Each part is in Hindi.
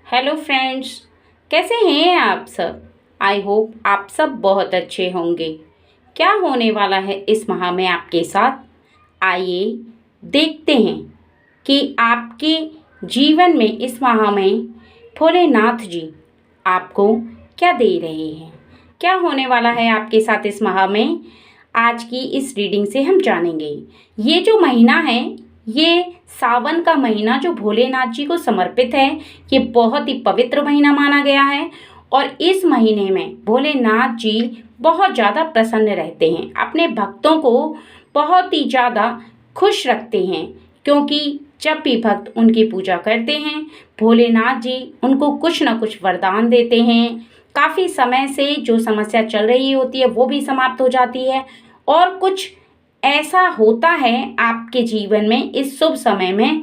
हेलो फ्रेंड्स, कैसे हैं आप सब। आई होप आप सब बहुत अच्छे होंगे। क्या होने वाला है इस माह में आपके साथ, आइए देखते हैं कि आपके जीवन में इस माह में भोलेनाथ जी आपको क्या दे रहे हैं। क्या होने वाला है आपके साथ इस माह में, आज की इस रीडिंग से हम जानेंगे। ये जो महीना है, ये सावन का महीना जो भोलेनाथ जी को समर्पित है, ये बहुत ही पवित्र महीना माना गया है। और इस महीने में भोलेनाथ जी बहुत ज़्यादा प्रसन्न रहते हैं, अपने भक्तों को बहुत ही ज़्यादा खुश रखते हैं, क्योंकि जब भी भक्त उनकी पूजा करते हैं, भोलेनाथ जी उनको कुछ न कुछ वरदान देते हैं। काफ़ी समय से जो समस्या चल रही होती है वो भी समाप्त हो जाती है, और कुछ ऐसा होता है आपके जीवन में इस शुभ समय में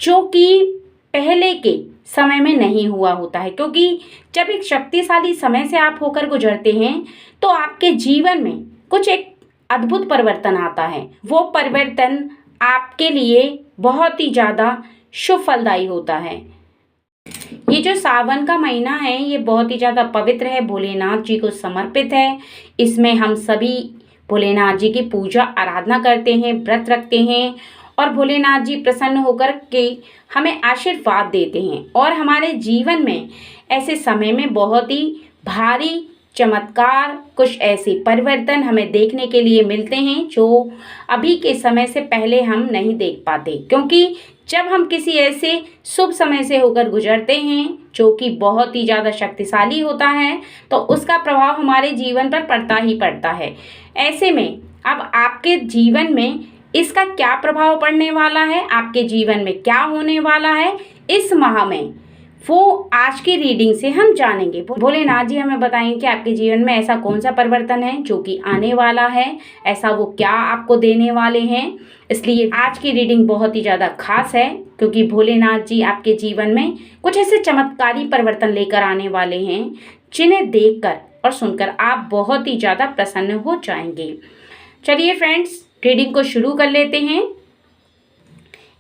जो कि पहले के समय में नहीं हुआ होता है। क्योंकि जब एक शक्तिशाली समय से आप होकर गुजरते हैं तो आपके जीवन में कुछ एक अद्भुत परिवर्तन आता है। वो परिवर्तन आपके लिए बहुत ही ज़्यादा शुभ फलदायी होता है। ये जो सावन का महीना है, ये बहुत ही ज़्यादा पवित्र है, भोलेनाथ जी को समर्पित है। इसमें हम सभी भोलेनाथ जी की पूजा आराधना करते हैं, व्रत रखते हैं, और भोलेनाथ जी प्रसन्न होकर के हमें आशीर्वाद देते हैं। और हमारे जीवन में ऐसे समय में बहुत ही भारी चमत्कार, कुछ ऐसे परिवर्तन हमें देखने के लिए मिलते हैं जो अभी के समय से पहले हम नहीं देख पाते। क्योंकि जब हम किसी ऐसे शुभ समय से होकर गुजरते हैं जो कि बहुत ही ज़्यादा शक्तिशाली होता है, तो उसका प्रभाव हमारे जीवन पर पड़ता ही पड़ता है। ऐसे में अब आपके जीवन में इसका क्या प्रभाव पड़ने वाला है, आपके जीवन में क्या होने वाला है इस माह में, वो आज की रीडिंग से हम जानेंगे। भोलेनाथ जी हमें बताएंगे कि आपके जीवन में ऐसा कौन सा परिवर्तन है जो कि आने वाला है, ऐसा वो क्या आपको देने वाले हैं। इसलिए आज की रीडिंग बहुत ही ज़्यादा खास है, क्योंकि भोलेनाथ जी आपके जीवन में कुछ ऐसे चमत्कारी परिवर्तन लेकर आने वाले हैं जिन्हें देखकर और सुनकर आप बहुत ही ज़्यादा प्रसन्न हो जाएंगे। चलिए फ्रेंड्स, रीडिंग को शुरू कर लेते हैं।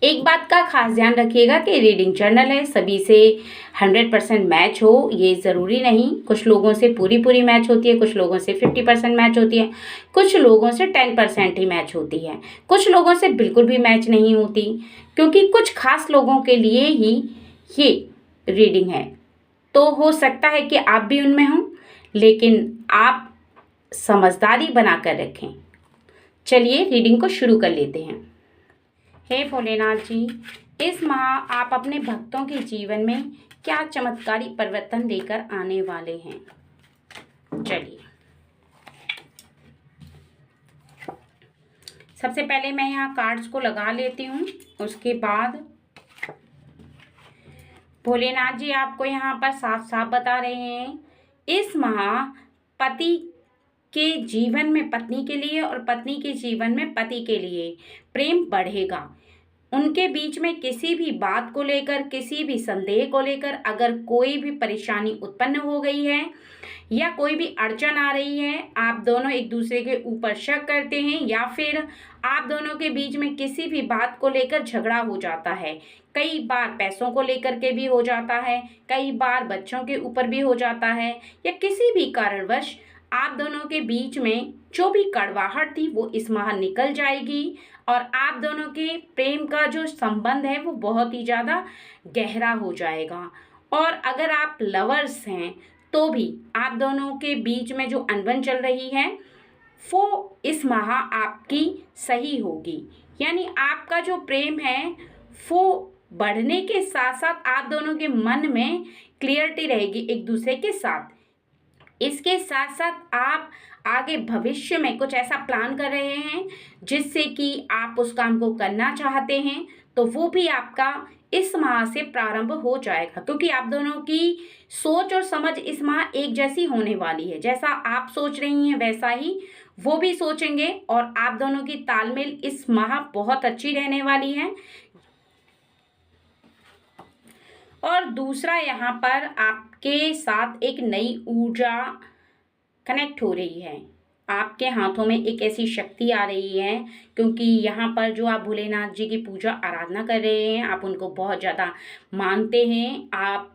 एक बात का खास ध्यान रखिएगा कि रीडिंग जर्नल है, सभी से 100% मैच हो ये ज़रूरी नहीं। कुछ लोगों से पूरी मैच होती है, कुछ लोगों से 50% मैच होती है, कुछ लोगों से 10% ही मैच होती है, कुछ लोगों से बिल्कुल भी मैच नहीं होती। क्योंकि कुछ खास लोगों के लिए ही ये रीडिंग है, तो हो सकता है कि आप भी उनमें हों, लेकिन आप समझदारी बना कर रखें। चलिए रीडिंग को शुरू कर लेते हैं। हे भोलेनाथ जी, इस माह आप अपने भक्तों के जीवन में क्या चमत्कारी परिवर्तन लेकर आने वाले हैं। चलिए, सबसे पहले मैं यहाँ कार्ड्स को लगा लेती हूँ। उसके बाद भोलेनाथ जी आपको यहाँ पर साफ साफ बता रहे हैं, इस माह पति के जीवन में पत्नी के लिए और पत्नी के जीवन में पति के लिए प्रेम बढ़ेगा। उनके बीच में किसी भी बात को लेकर, किसी भी संदेह को लेकर अगर कोई भी परेशानी उत्पन्न हो गई है या कोई भी अड़चन आ रही है, आप दोनों एक दूसरे के ऊपर शक करते हैं, या फिर आप दोनों के बीच में किसी भी बात को लेकर झगड़ा हो जाता है। कई बार पैसों को लेकर के भी हो जाता है, कई बार बच्चों के ऊपर भी हो जाता है, या किसी भी कारणवश आप दोनों के बीच में जो भी कड़वाहट थी वो इस माह निकल जाएगी, और आप दोनों के प्रेम का जो संबंध है वो बहुत ही ज़्यादा गहरा हो जाएगा। और अगर आप लवर्स हैं तो भी आप दोनों के बीच में जो अनबन चल रही है वो इस माह आपकी सही होगी। यानी आपका जो प्रेम है वो बढ़ने के साथ साथ आप दोनों के मन में क्लियरिटी रहेगी एक दूसरे के साथ। इसके साथ साथ आप आगे भविष्य में कुछ ऐसा प्लान कर रहे हैं जिससे कि आप उस काम को करना चाहते हैं, तो वो भी आपका इस माह से प्रारंभ हो जाएगा। क्योंकि आप दोनों की सोच और समझ इस माह एक जैसी होने वाली है। जैसा आप सोच रही हैं वैसा ही वो भी सोचेंगे, और आप दोनों की तालमेल इस माह बहुत अच्छी रहने वाली है। और दूसरा, यहाँ पर आपके साथ एक नई ऊर्जा कनेक्ट हो रही है। आपके हाथों में एक ऐसी शक्ति आ रही है, क्योंकि यहाँ पर जो आप भोलेनाथ जी की पूजा आराधना कर रहे हैं, आप उनको बहुत ज़्यादा मानते हैं। आप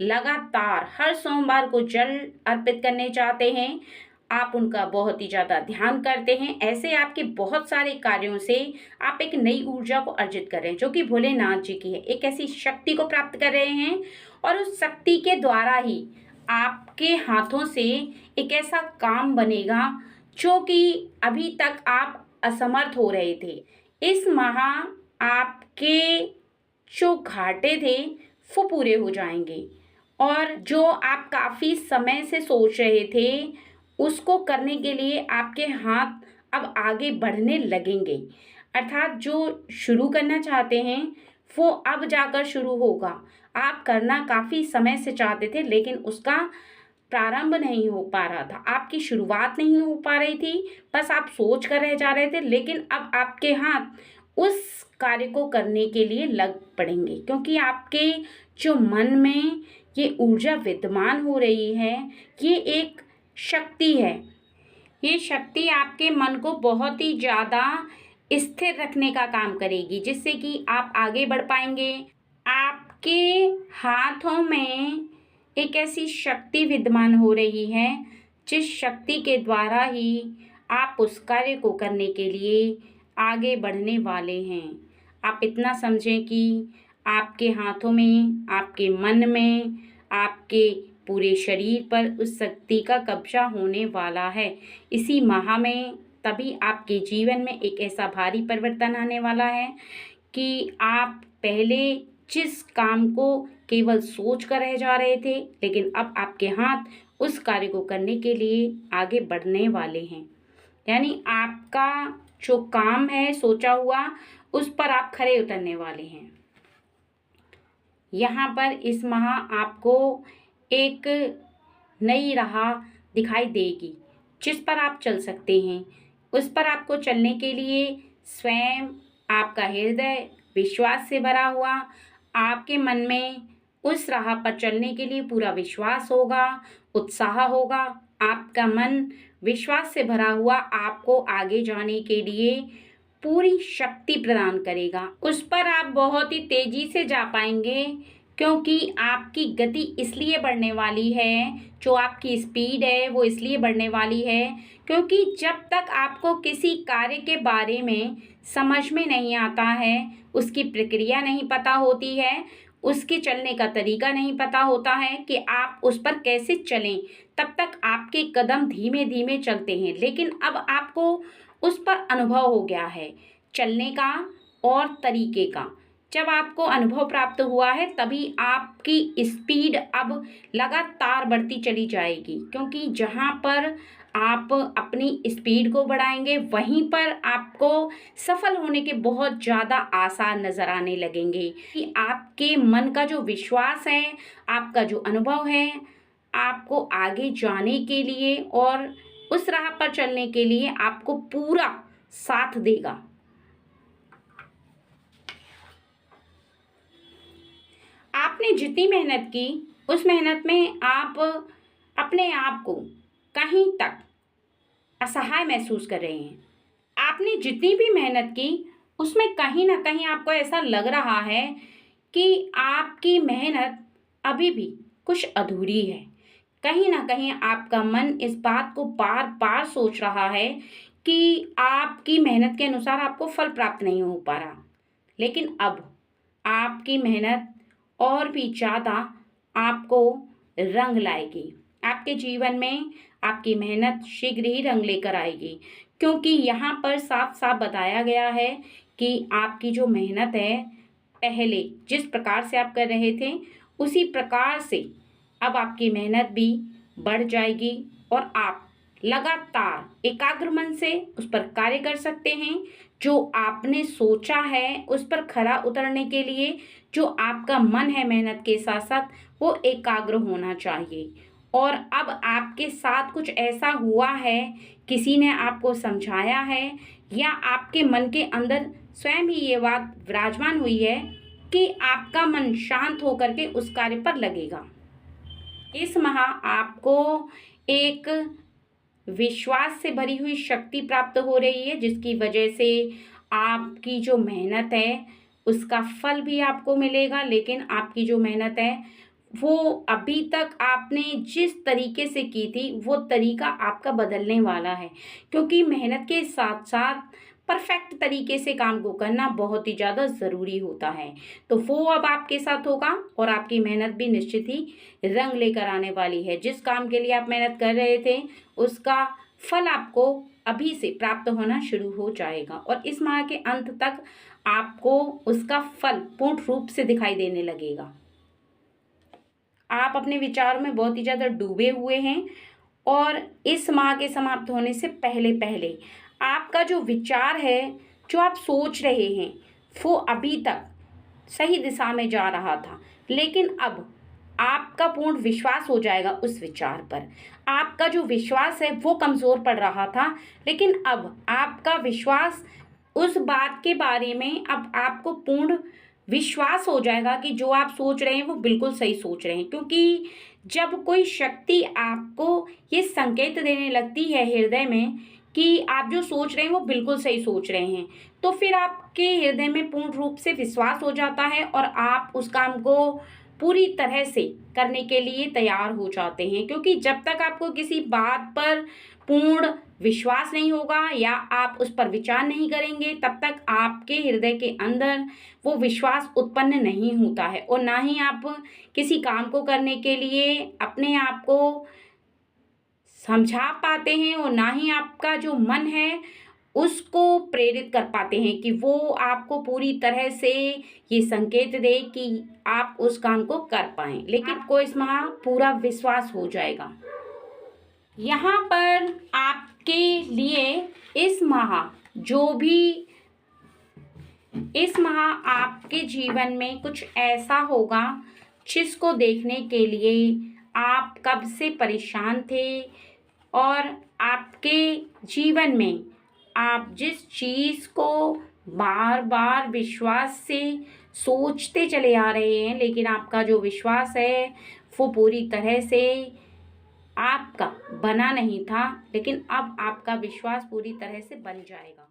लगातार हर सोमवार को जल अर्पित करने चाहते हैं, आप उनका बहुत ही ज़्यादा ध्यान करते हैं। ऐसे आपके बहुत सारे कार्यों से आप एक नई ऊर्जा को अर्जित कर रहे हैं, जो कि भोलेनाथ जी की है। एक ऐसी शक्ति को प्राप्त कर रहे हैं और उस शक्ति के द्वारा ही आपके हाथों से एक ऐसा काम बनेगा जो कि अभी तक आप असमर्थ हो रहे थे। इस माह आपके जो घाटे थे वो पूरे हो जाएंगे, और जो आप काफ़ी समय से सोच रहे थे उसको करने के लिए आपके हाथ अब आगे बढ़ने लगेंगे। अर्थात जो शुरू करना चाहते हैं वो अब जाकर शुरू होगा। आप करना काफ़ी समय से चाहते थे, लेकिन उसका प्रारंभ नहीं हो पा रहा था, आपकी शुरुआत नहीं हो पा रही थी, बस आप सोच कर रह जा रहे थे। लेकिन अब आपके हाथ उस कार्य को करने के लिए लग पड़ेंगे, क्योंकि आपके जो मन में ये ऊर्जा विद्यमान हो रही है, ये एक शक्ति है। ये शक्ति आपके मन को बहुत ही ज़्यादा स्थिर रखने का काम करेगी, जिससे कि आप आगे बढ़ पाएंगे। आपके हाथों में एक ऐसी शक्ति विद्यमान हो रही है, जिस शक्ति के द्वारा ही आप उस कार्य को करने के लिए आगे बढ़ने वाले हैं। आप इतना समझें कि आपके हाथों में, आपके मन में, आपके पूरे शरीर पर उस शक्ति का कब्जा होने वाला है। इसी माह में तभी आपके जीवन में एक ऐसा भारी परिवर्तन आने वाला है कि आप पहले जिस काम को केवल सोच कर रह जा रहे थे, लेकिन अब आपके हाथ उस कार्य को करने के लिए आगे बढ़ने वाले हैं। यानी आपका जो काम है सोचा हुआ, उस पर आप खरे उतरने वाले हैं। यहाँ पर इस माह आपको एक नई राह दिखाई देगी, जिस पर आप चल सकते हैं। उस पर आपको चलने के लिए स्वयं आपका हृदय विश्वास से भरा हुआ, आपके मन में उस राह पर चलने के लिए पूरा विश्वास होगा, उत्साह होगा। आपका मन विश्वास से भरा हुआ आपको आगे जाने के लिए पूरी शक्ति प्रदान करेगा। उस पर आप बहुत ही तेजी से जा पाएंगे, क्योंकि आपकी गति इसलिए बढ़ने वाली है, जो आपकी स्पीड है वो इसलिए बढ़ने वाली है, क्योंकि जब तक आपको किसी कार्य के बारे में समझ में नहीं आता है, उसकी प्रक्रिया नहीं पता होती है, उसके चलने का तरीका नहीं पता होता है कि आप उस पर कैसे चलें, तब तक आपके कदम धीमे धीमे चलते हैं। लेकिन अब आपको उस पर अनुभव हो गया है चलने का और तरीके का। जब आपको अनुभव प्राप्त हुआ है, तभी आपकी स्पीड अब लगातार बढ़ती चली जाएगी, क्योंकि जहाँ पर आप अपनी स्पीड को बढ़ाएंगे, वहीं पर आपको सफल होने के बहुत ज़्यादा आसार नज़र आने लगेंगे। कि आपके मन का जो विश्वास है, आपका जो अनुभव है, आपको आगे जाने के लिए और उस राह पर चलने के लिए आपको पूरा साथ देगा। आपने जितनी मेहनत की, उस मेहनत में आप अपने आप को कहीं तक असहाय महसूस कर रहे हैं। आपने जितनी भी मेहनत की, उसमें कहीं ना कहीं आपको ऐसा लग रहा है कि आपकी मेहनत अभी भी कुछ अधूरी है। कहीं ना कहीं आपका मन इस बात को बार बार सोच रहा है कि आपकी मेहनत के अनुसार आपको फल प्राप्त नहीं हो पा रहा। लेकिन अब आपकी मेहनत और भी ज़्यादा आपको रंग लाएगी। आपके जीवन में आपकी मेहनत शीघ्र ही रंग लेकर आएगी, क्योंकि यहाँ पर साफ साफ बताया गया है कि आपकी जो मेहनत है, पहले जिस प्रकार से आप कर रहे थे, उसी प्रकार से अब आपकी मेहनत भी बढ़ जाएगी और आप लगातार एकाग्र मन से उस पर कार्य कर सकते हैं। जो आपने सोचा है उस पर खरा उतरने के लिए जो आपका मन है मेहनत के साथ साथ, वो एकाग्र होना चाहिए। और अब आपके साथ कुछ ऐसा हुआ है, किसी ने आपको समझाया है, या आपके मन के अंदर स्वयं ही ये बात विराजमान हुई है कि आपका मन शांत होकर के उस कार्य पर लगेगा। इस माह आपको एक विश्वास से भरी हुई शक्ति प्राप्त हो रही है, जिसकी वजह से आपकी जो मेहनत है उसका फल भी आपको मिलेगा। लेकिन आपकी जो मेहनत है वो अभी तक आपने जिस तरीके से की थी वो तरीका आपका बदलने वाला है, क्योंकि मेहनत के साथ साथ परफेक्ट तरीके से काम को करना बहुत ही ज़्यादा ज़रूरी होता है। तो वो अब आपके साथ होगा और आपकी मेहनत भी निश्चित ही रंग लेकर आने वाली है। जिस काम के लिए आप मेहनत कर रहे थे उसका फल आपको अभी से प्राप्त होना शुरू हो जाएगा और इस माह के अंत तक आपको उसका फल पूर्ण रूप से दिखाई देने लगेगा। आप अपने विचारों में बहुत ही ज़्यादा डूबे हुए हैं और इस माह के समाप्त होने से पहले पहले आपका जो विचार है, जो आप सोच रहे हैं, वो अभी तक सही दिशा में जा रहा था, लेकिन अब आपका पूर्ण विश्वास हो जाएगा उस विचार पर। आपका जो विश्वास है वो कमज़ोर पड़ रहा था, लेकिन अब आपका विश्वास उस बात के बारे में अब आपको पूर्ण विश्वास हो जाएगा कि जो आप सोच रहे हैं वो बिल्कुल सही सोच रहे हैं। क्योंकि जब कोई शक्ति आपको ये संकेत देने लगती है हृदय में कि आप जो सोच रहे हैं वो बिल्कुल सही सोच रहे हैं, तो फिर आपके हृदय में पूर्ण रूप से विश्वास हो जाता है और आप उस काम को पूरी तरह से करने के लिए तैयार हो जाते हैं। क्योंकि जब तक आपको किसी बात पर पूर्ण विश्वास नहीं होगा या आप उस पर विचार नहीं करेंगे, तब तक आपके हृदय के अंदर वो विश्वास उत्पन्न नहीं होता है और ना ही आप किसी काम को करने के लिए अपने आप को समझा पाते हैं और ना ही आपका जो मन है उसको प्रेरित कर पाते हैं कि वो आपको पूरी तरह से ये संकेत दे कि आप उस काम को कर पाएँ। लेकिन आपको इस माह पूरा विश्वास हो जाएगा। यहाँ पर आपके लिए इस माह आपके जीवन में कुछ ऐसा होगा जिसको देखने के लिए आप कब से परेशान थे और आपके जीवन में आप जिस चीज़ को बार बार विश्वास से सोचते चले आ रहे हैं, लेकिन आपका जो विश्वास है वो पूरी तरह से आपका बना नहीं था, लेकिन अब आपका विश्वास पूरी तरह से बन जाएगा।